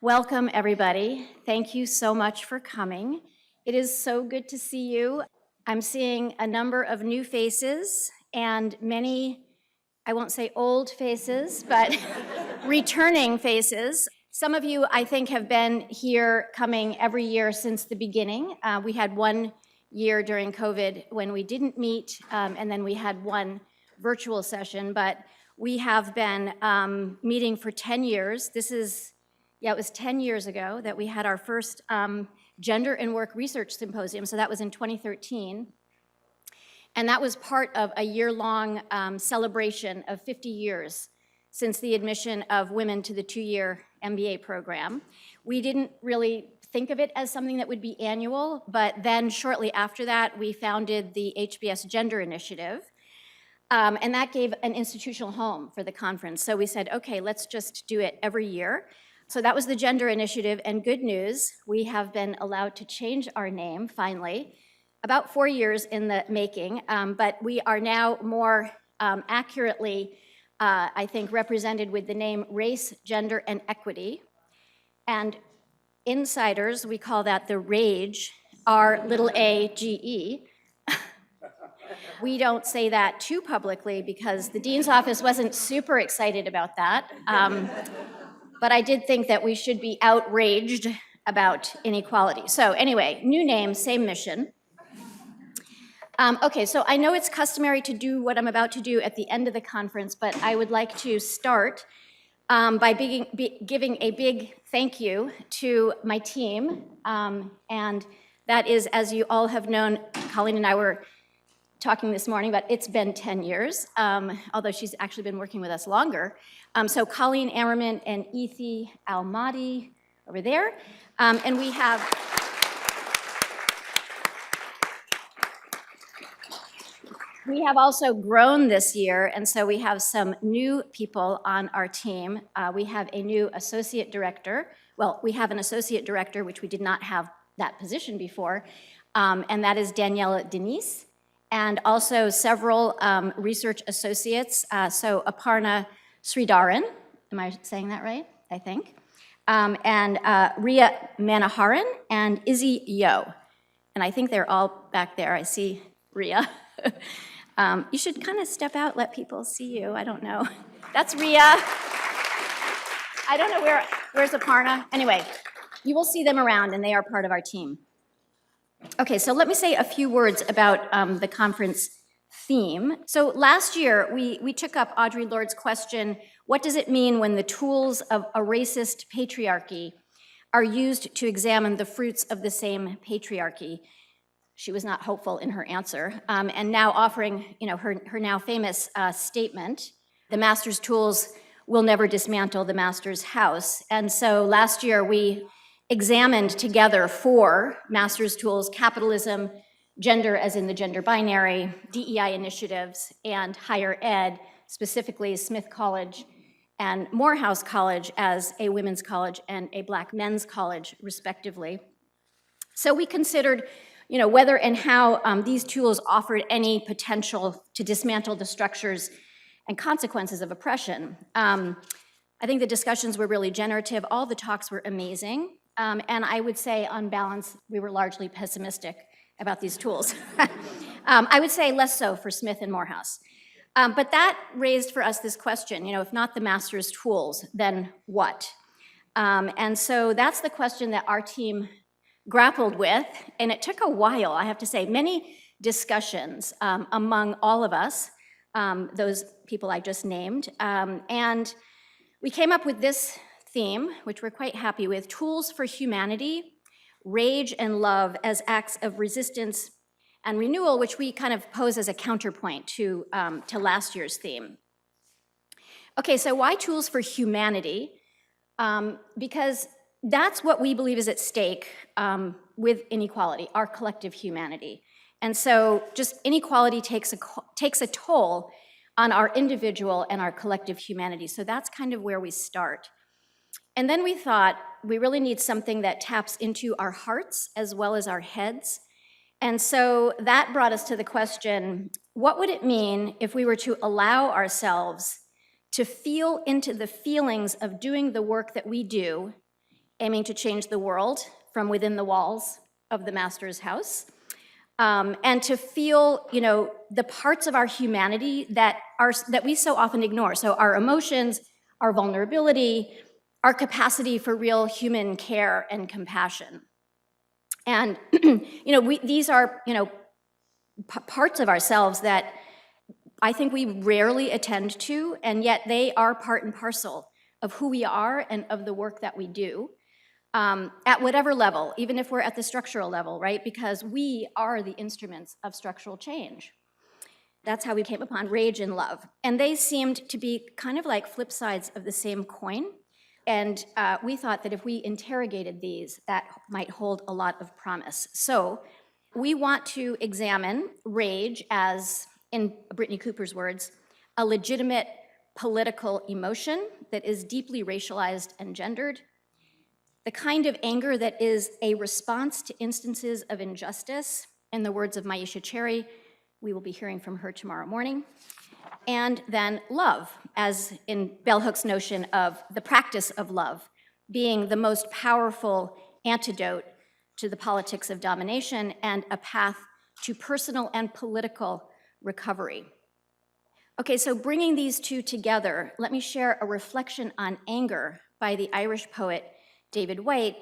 Welcome, everybody. Thank you so much for coming. It is so good to see you. I'm seeing a number of new faces and many, I won't say old faces, but returning faces. Some of you, I think, have been here coming every year since the beginning. We had 1 year during COVID when we didn't meet, and then we had one virtual session, but we have been meeting for 10 years. It was 10 years ago that we had our first Gender and Work Research Symposium, so that was in 2013. And that was part of a year-long celebration of 50 years since the admission of women to the 2-year MBA program. We didn't really think of it as something that would be annual, but then shortly after that, we founded the HBS Gender Initiative, and that gave an institutional home for the conference. So we said, okay, let's just do it every year. So that was the Gender Initiative, and good news, we have been allowed to change our name, finally, about 4 years in the making, but we are now more accurately, I think, represented with the name Race, Gender, and Equity. And insiders, we call that the RAGE, R-A-G-E. We don't say that too publicly because the dean's office wasn't super excited about that. But I did think that we should be outraged about inequality. So anyway, new name, same mission. Okay, so I know it's customary to do what I'm about to do at the end of the conference, but I would like to start by giving a big thank you to my team. And that is, as you all have known, Colleen and I were talking this morning, but it's been 10 years, although she's actually been working with us longer. So Colleen Ammerman and Ethi Almadi over there. And we have also grown this year, and so we have some new people on our team. We have a new associate director. Well, we have an associate director, which we did not have that position before, and that is Daniela Denise, and also several research associates. So Aparna Sridharan, am I saying that right? I think. And Ria Manoharan and Izzy Yo. And I think they're all back there. I see Ria. You should kind of step out, let people see you. I don't know. That's Ria. I don't know where's Aparna. Anyway, you will see them around, and they are part of our team. Okay, so let me say a few words about the conference theme. So last year, we took up Audre Lorde's question, what does it mean when the tools of a racist patriarchy are used to examine the fruits of the same patriarchy? She was not hopeful in her answer, and now offering, her now famous statement, the master's tools will never dismantle the master's house. And so last year we examined together 4 master's tools: capitalism, gender as in the gender binary, DEI initiatives, and higher ed, specifically Smith College and Morehouse College as a women's college and a Black men's college, respectively. So we considered whether and how these tools offered any potential to dismantle the structures and consequences of oppression. I think the discussions were really generative. All the talks were amazing. And I would say, on balance, we were largely pessimistic about these tools. I would say less so for Smith and Morehouse. But that raised for us this question, if not the master's tools, then what? And so that's the question that our team grappled with, and it took a while, I have to say, many discussions among all of us, those people I just named, and we came up with this theme, which we're quite happy with: tools for humanity, rage and love as acts of resistance and renewal, which we kind of pose as a counterpoint to last year's theme. Okay, so why tools for humanity? Because that's what we believe is at stake with inequality, our collective humanity. And so just inequality takes a toll on our individual and our collective humanity. So that's kind of where we start. And then we thought we really need something that taps into our hearts as well as our heads. And so that brought us to the question, what would it mean if we were to allow ourselves to feel into the feelings of doing the work that we do aiming to change the world from within the walls of the Master's house, and to feel, the parts of our humanity that we so often ignore. So our emotions, our vulnerability, our capacity for real human care and compassion. And these are parts of ourselves that I think we rarely attend to, and yet they are part and parcel of who we are and of the work that we do, at whatever level, even if we're at the structural level, right? Because we are the instruments of structural change. That's how we came upon rage and love. And they seemed to be kind of like flip sides of the same coin. And we thought that if we interrogated these, that might hold a lot of promise. So we want to examine rage as, in Brittany Cooper's words, a legitimate political emotion that is deeply racialized and gendered, the kind of anger that is a response to instances of injustice, in the words of Maisha Cherry, we will be hearing from her tomorrow morning, and then love, as in Bell Hook's notion of the practice of love being the most powerful antidote to the politics of domination and a path to personal and political recovery. Okay, so bringing these two together, let me share a reflection on anger by the Irish poet David Whyte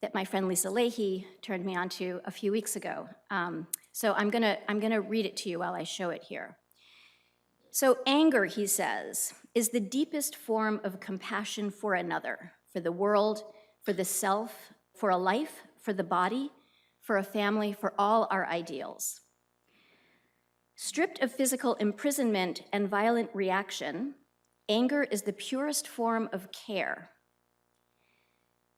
that my friend Lisa Leahy turned me on to a few weeks ago. So I'm gonna read it to you while I show it here. So anger, he says, is the deepest form of compassion for another, for the world, for the self, for a life, for the body, for a family, for all our ideals. Stripped of physical imprisonment and violent reaction, anger is the purest form of care.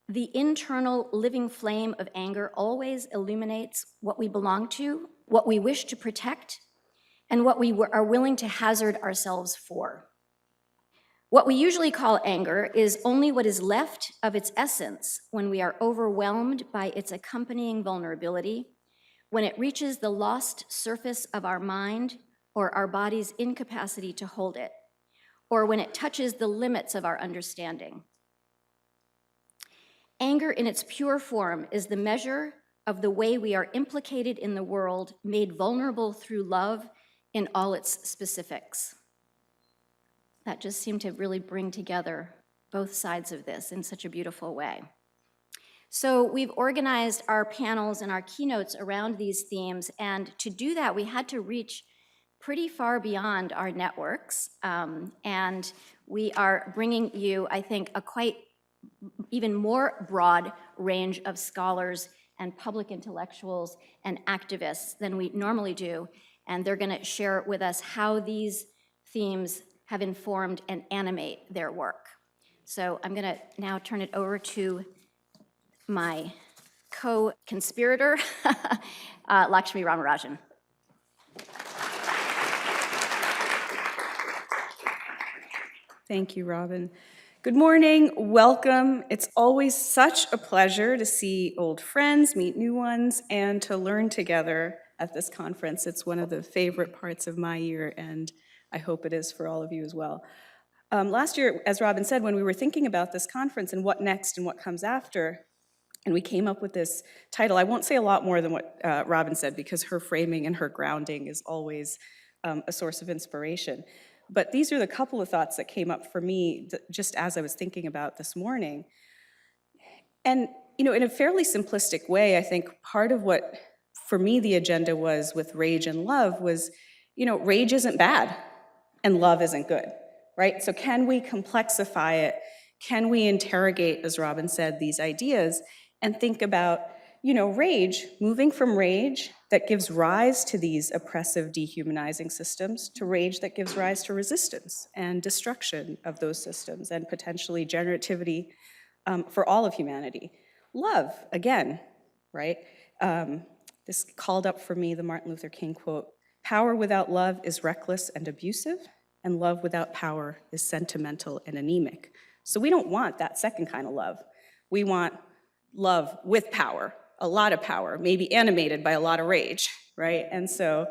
The internal living flame of anger always illuminates what we belong to, what we wish to protect, and what we are willing to hazard ourselves for. What we usually call anger is only what is left of its essence when we are overwhelmed by its accompanying vulnerability, when it reaches the lost surface of our mind or our body's incapacity to hold it, or when it touches the limits of our understanding. Anger in its pure form is the measure of the way we are implicated in the world, made vulnerable through love in all its specifics. That just seemed to really bring together both sides of this in such a beautiful way. So we've organized our panels and our keynotes around these themes, and to do that, we had to reach pretty far beyond our networks, and we are bringing you, I think, a quite even more broad range of scholars and public intellectuals and activists than we normally do, and they're gonna share with us how these themes have informed and animate their work. So I'm gonna now turn it over to my co-conspirator, Lakshmi Ramarajan. Thank you, Robin. Good morning, welcome. It's always such a pleasure to see old friends, meet new ones, and to learn together at this conference. It's one of the favorite parts of my year, and I hope it is for all of you as well. Last year, as Robin said, when we were thinking about this conference and what next and what comes after, and we came up with this title, I won't say a lot more than what Robin said, because her framing and her grounding is always a source of inspiration. But these are the couple of thoughts that came up for me just as I was thinking about this morning. And, in a fairly simplistic way, I think part of what, for me, the agenda was with rage and love was, rage isn't bad and love isn't good, right? So can we complexify it? Can we interrogate, as Robin said, these ideas and think about, rage, moving from rage that gives rise to these oppressive, dehumanizing systems to rage that gives rise to resistance and destruction of those systems and potentially generativity for all of humanity. Love, again, right? This called up for me the Martin Luther King quote, "Power without love is reckless and abusive, and love without power is sentimental and anemic." So we don't want that second kind of love. We want love with power, a lot of power, maybe animated by a lot of rage, right? And so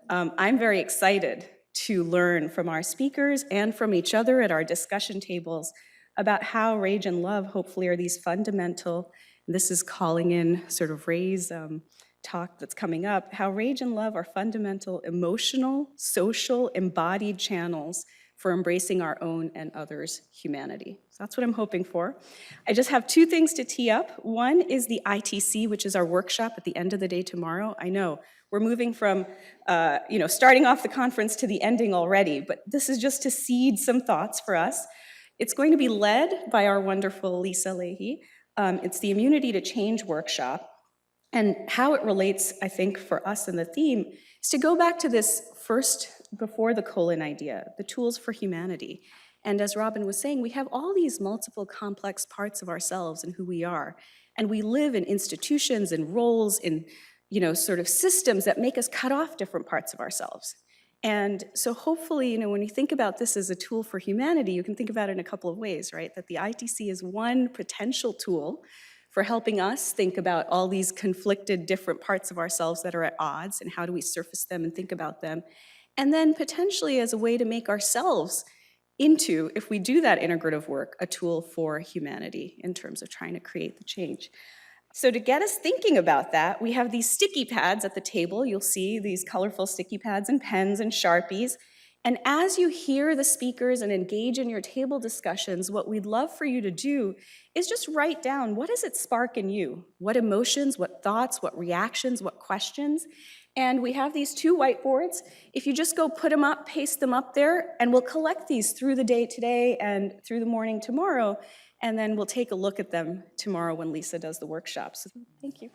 I'm very excited to learn from our speakers and from each other at our discussion tables about how rage and love hopefully are these fundamental, and this is calling in sort of Ray's talk that's coming up, how rage and love are fundamental emotional, social, embodied channels for embracing our own and others' humanity. So that's what I'm hoping for. I just have two things to tee up. One is the ITC, which is our workshop at the end of the day tomorrow. I know we're moving from starting off the conference to the ending already, but this is just to seed some thoughts for us. It's going to be led by our wonderful Lisa Leahy. It's the Immunity to Change workshop. And how it relates, I think, for us in the theme is to go back to this first, before the colon idea, the tools for humanity. And as Robin was saying, we have all these multiple complex parts of ourselves and who we are. And we live in institutions and roles in, sort of systems that make us cut off different parts of ourselves. And so hopefully, when you think about this as a tool for humanity, you can think about it in a couple of ways, right? That the ITC is one potential tool for helping us think about all these conflicted different parts of ourselves that are at odds and how do we surface them and think about them. And then potentially as a way to make ourselves into, if we do that integrative work, a tool for humanity in terms of trying to create the change. So to get us thinking about that, we have these sticky pads at the table. You'll see these colorful sticky pads and pens and Sharpies. And as you hear the speakers and engage in your table discussions, what we'd love for you to do is just write down, what does it spark in you? What emotions, what thoughts, what reactions, what questions? And we have these two whiteboards. If you just go put them up, paste them up there, and we'll collect these through the day today and through the morning tomorrow, and then we'll take a look at them tomorrow when Lisa does the workshop. So thank you.